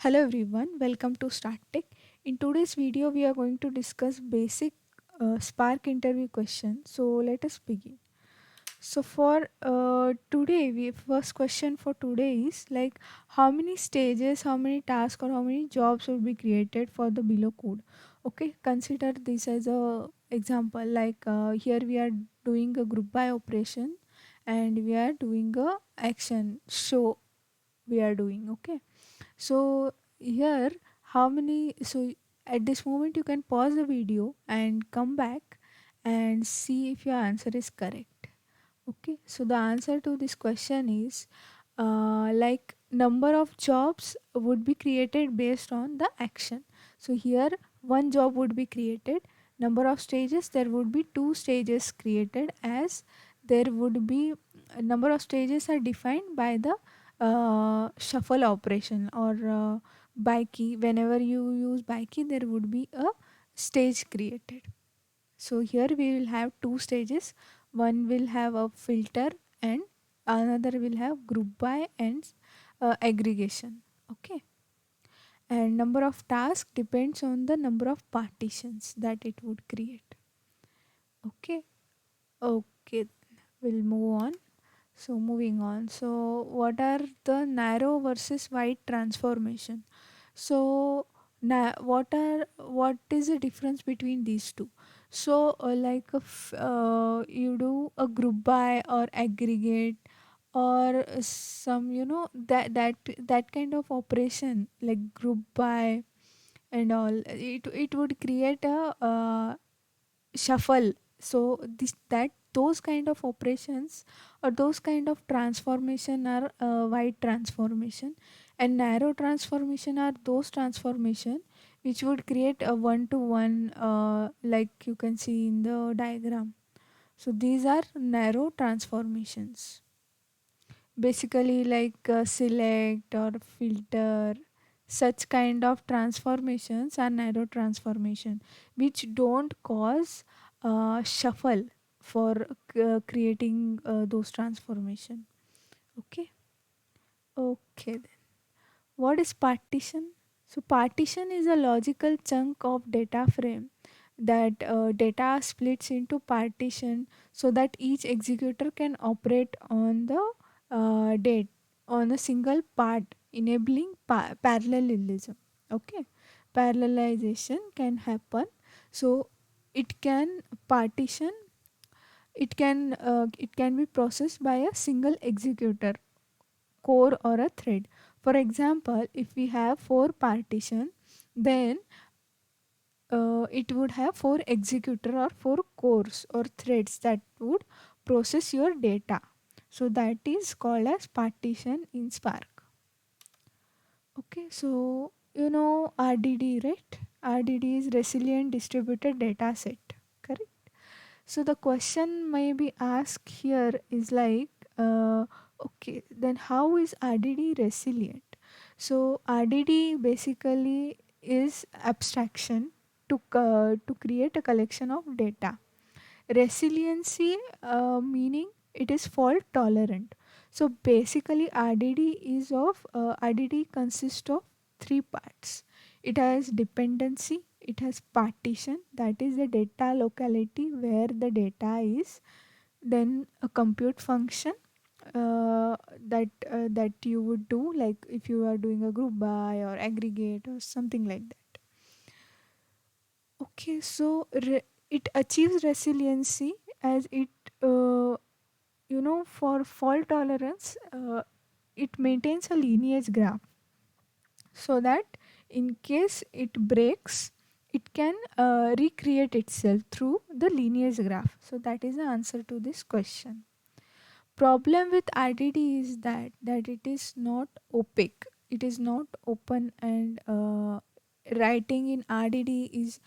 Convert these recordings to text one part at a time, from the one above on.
Hello everyone, welcome to Start Tech. In today's video, we are going to discuss basic Spark interview question. So let us begin. So for today, we first question for today is like how many stages, how many tasks, or how many jobs will be created for the below code. Okay, consider this as a example. Like here we are doing a group by operation, and we are doing a action show. We are doing okay, so here how many, so at this moment you can pause the video and come back and see if your answer is correct. Okay, so the answer to this question is like number of jobs would be created based on the action. So here one job would be created. Number of stages, there would be two stages created, as there would be number of stages are defined by the shuffle operation or by key. Whenever you use by key, there would be a stage created. So here we will have two stages. One will have a filter and another will have group by and aggregation. Okay. And number of tasks depends on the number of partitions that it would create. Okay. Okay. We'll move on. So moving on. So what are the narrow versus wide transformation? So what is the difference between these two? So like if you do a group by or aggregate or some that kind of operation like group by and all, it would create a shuffle. So this that those kind of operations or those kind of transformation are wide transformation, and narrow transformation are those transformation which would create a one to one, like you can see in the diagram. So these are narrow transformations, basically like select or filter. Such kind of transformations are narrow transformation which don't cause shuffle for creating those transformation. Okay. Okay then. What is partition? So partition is a logical chunk of data frame that data splits into partition so that each executor can operate on the date on a single part, enabling parallelism. Okay, parallelization can happen. So it can partition, it can be processed by a single executor, core, or a thread. For example, if we have four partition, then it would have four executor or four cores or threads that would process your data. So that is called as partition in Spark. Okay, so you know RDD, right? RDD is resilient distributed data set, correct? So the question may be asked here is like, okay, then how is RDD resilient? So RDD basically is abstraction to create a collection of data. Resiliency, meaning it is fault tolerant. So basically RDD consists of three parts. It has dependency, it has partition, that is the data locality where the data is, then a compute function that you would do, like if you are doing a group by or aggregate or something like that. Okay, so it achieves resiliency as it, for fault tolerance, it maintains a lineage graph so that in case it breaks, it can recreate itself through the lineage graph. So that is the answer to this question. Problem with RDD is that it is not opaque, it is not open, and writing in RDD is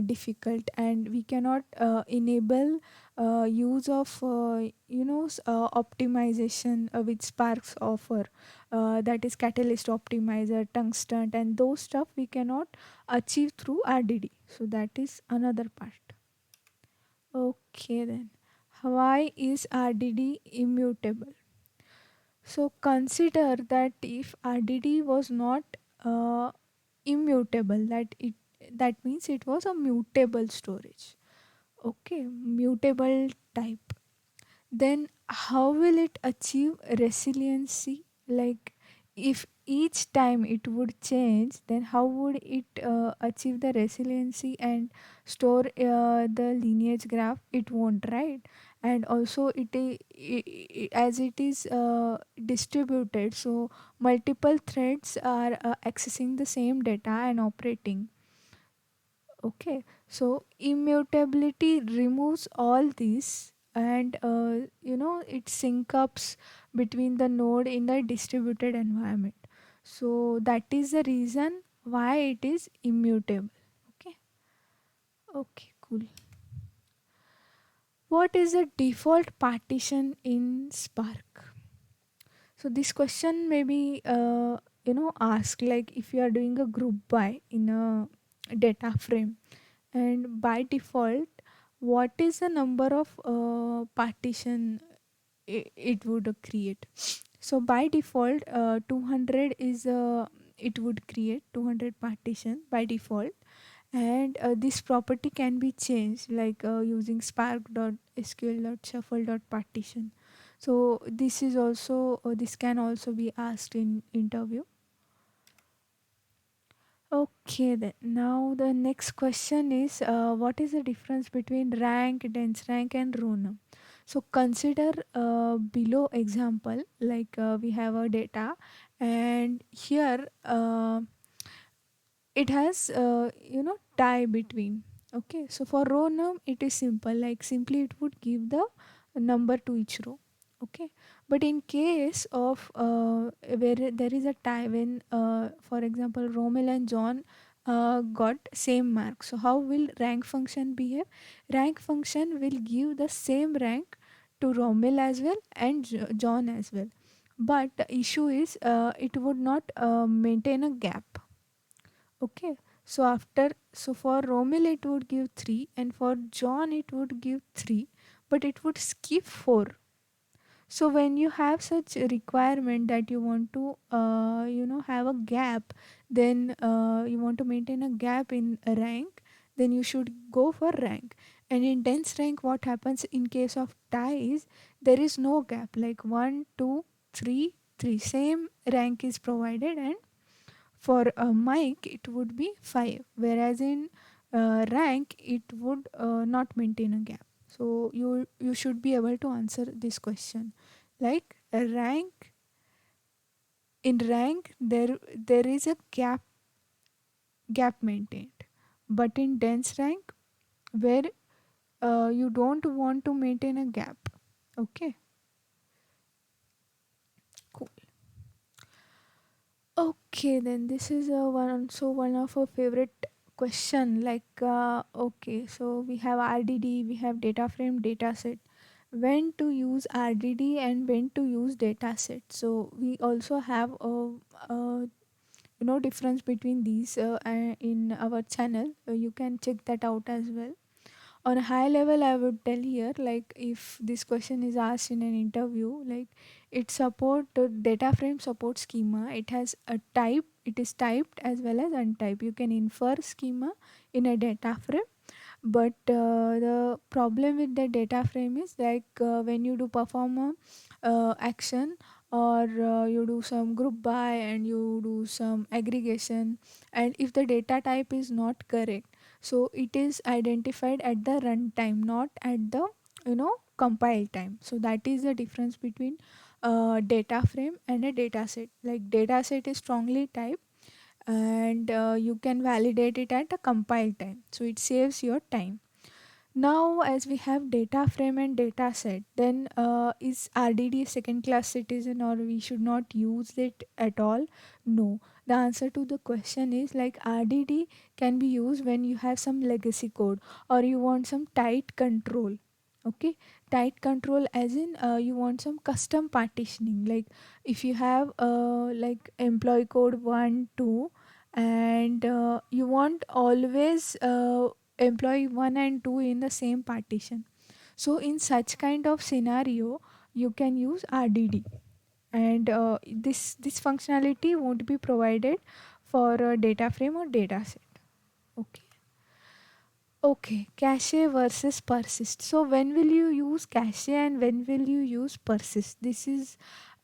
difficult, and we cannot enable use of optimization which Sparks offer, that is catalyst optimizer, tungsten, and those stuff we cannot achieve through RDD. So that is another part. Okay then, why is RDD immutable? So consider that if RDD was not uh, immutable, that means it was a mutable storage. Okay, mutable type. Then how will it achieve resiliency? Like, if each time it would change, then how would it achieve the resiliency and store the lineage graph? It won't, right? And also as it is distributed, so multiple threads are accessing the same data and operating. Okay, so immutability removes all these, and it sync ups between the node in the distributed environment. So that is the reason why it is immutable. Okay, okay, cool. What is the default partition in Spark? So this question may be asked, like if you are doing a group by in a data frame, and by default what is the number of partition it would create. So by default 200 is it would create 200 partition by default, and this property can be changed like using spark.sql.shuffle.partition. So this can also be asked in interview. Okay, then now the next question is what is the difference between rank, dense rank, and row num? So consider below example, like we have a data, and here it has tie between. Okay, so for row num it is simple, like simply it would give the number to each row. Okay, but in case of where there is a tie, when for example Romel and John got same mark, so how will rank function behave? Rank function will give the same rank to Romel as well and John as well, but the issue is it would not maintain a gap. Okay, so for Romil it would give 3, and for John it would give 3, but it would skip 4. So when you have such a requirement that you want to have a gap, then you want to maintain a gap in a rank, then you should go for rank. And in dense rank, what happens in case of ties, there is no gap, like 1 2 3 3, same rank is provided, and for a mic it would be 5, whereas in rank it would not maintain a gap. So you should be able to answer this question, like a rank, in rank there is a gap maintained, but in dense rank where you don't want to maintain a gap. Okay, cool. Okay, then this is one of our favorite question. Like, okay, so we have RDD, we have data frame, dataset. When to use RDD and when to use dataset. So we also have a difference between these in our channel. You can check that out as well. On a high level, I would tell here, like if this question is asked in an interview, like it support data frame support schema. It has a type, it is typed as well as untyped. You can infer schema in a data frame, but the problem with the data frame is like when you do perform a action, or you do some group by and you do some aggregation, and if the data type is not correct, so it is identified at the runtime, not at the compile time. So that is the difference between data frame and a data set. Like data set is strongly typed, and you can validate it at a compile time, so it saves your time. Now as we have data frame and data set, then is RDD second class citizen, or we should not use it at all? No, the answer to the question is like RDD can be used when you have some legacy code or you want some tight control. Okay, tight control as in you want some custom partitioning, like if you have like employee code 1 2, and you want always employee 1 and 2 in the same partition. So in such kind of scenario you can use RDD, and this functionality won't be provided for a data frame or data set. Okay. Okay, cache versus persist. So when will you use cache and when will you use persist? This is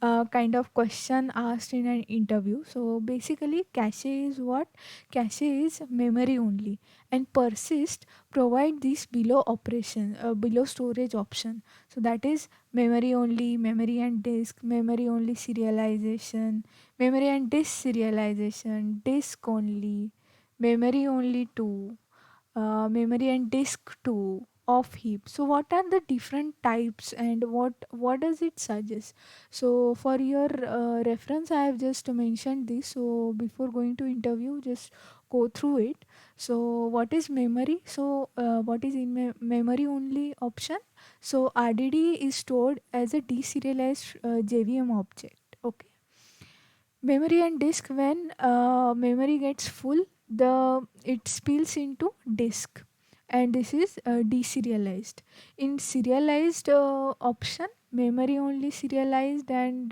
a kind of question asked in an interview. So basically cache is what? Cache is memory only, and persist provide this below operation, below storage option. So that is memory only, memory and disk, memory only serialization, memory and disk serialization, disk only, memory only 2, memory and disk too of heap. So what are the different types and what does it suggest? So for your reference I have just mentioned this, so before going to interview just go through it. So what is memory? So what is in memory only option? So RDD is stored as a deserialized JVM object. Okay. Memory and disk, when memory gets full, the it spills into disk, and this is deserialized. In serialized option, memory only serialized and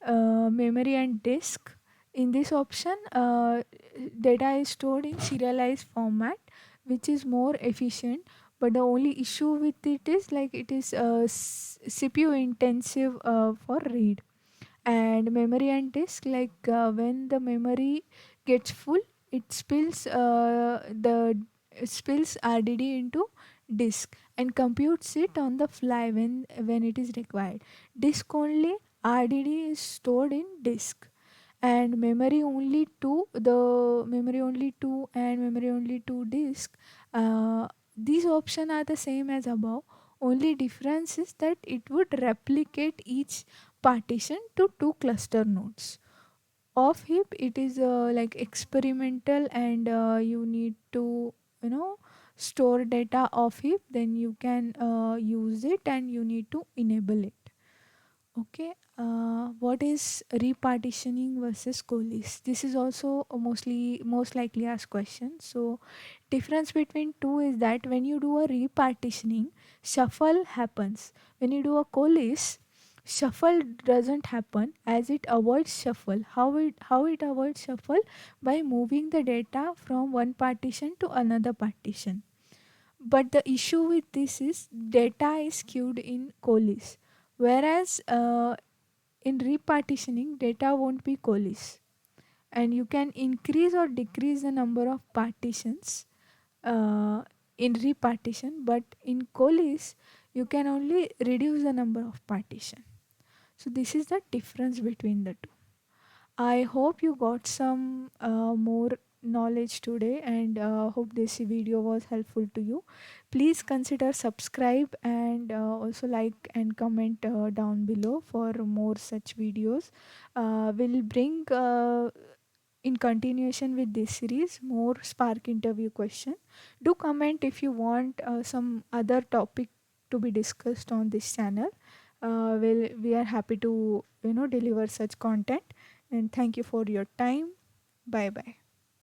memory and disk. In this option, data is stored in serialized format, which is more efficient, but the only issue with it is like it is CPU intensive for read. And memory and disk, like when the memory gets full, it spills RDD into disk and computes it on the fly when it is required. Disk only, RDD is stored in disk, and memory only two, the memory only two and memory only two disk, these options are the same as above. Only difference is that it would replicate each partition to two cluster nodes. Off heap, it is like experimental, and you need to, you know, store data off heap, then you can use it and you need to enable it. Okay, what is repartitioning versus Coalesce? This is also a most likely asked question. So, difference between two is that when you do a repartitioning, shuffle happens. When you do a Coalesce, shuffle doesn't happen, as it avoids shuffle. How it avoids shuffle? By moving the data from one partition to another partition. But the issue with this is data is queued in Coalesce, whereas in repartitioning data won't be Coalesce, and you can increase or decrease the number of partitions uh, in repartition, but in Coalesce you can only reduce the number of partition. So this is the difference between the two. I hope you got some more knowledge today, and hope this video was helpful to you. Please consider subscribe and also like and comment down below for more such videos. We'll bring in continuation with this series more Spark interview question. Do comment if you want some other topic to be discussed on this channel. We are happy to deliver such content, and thank you for your time. Bye bye.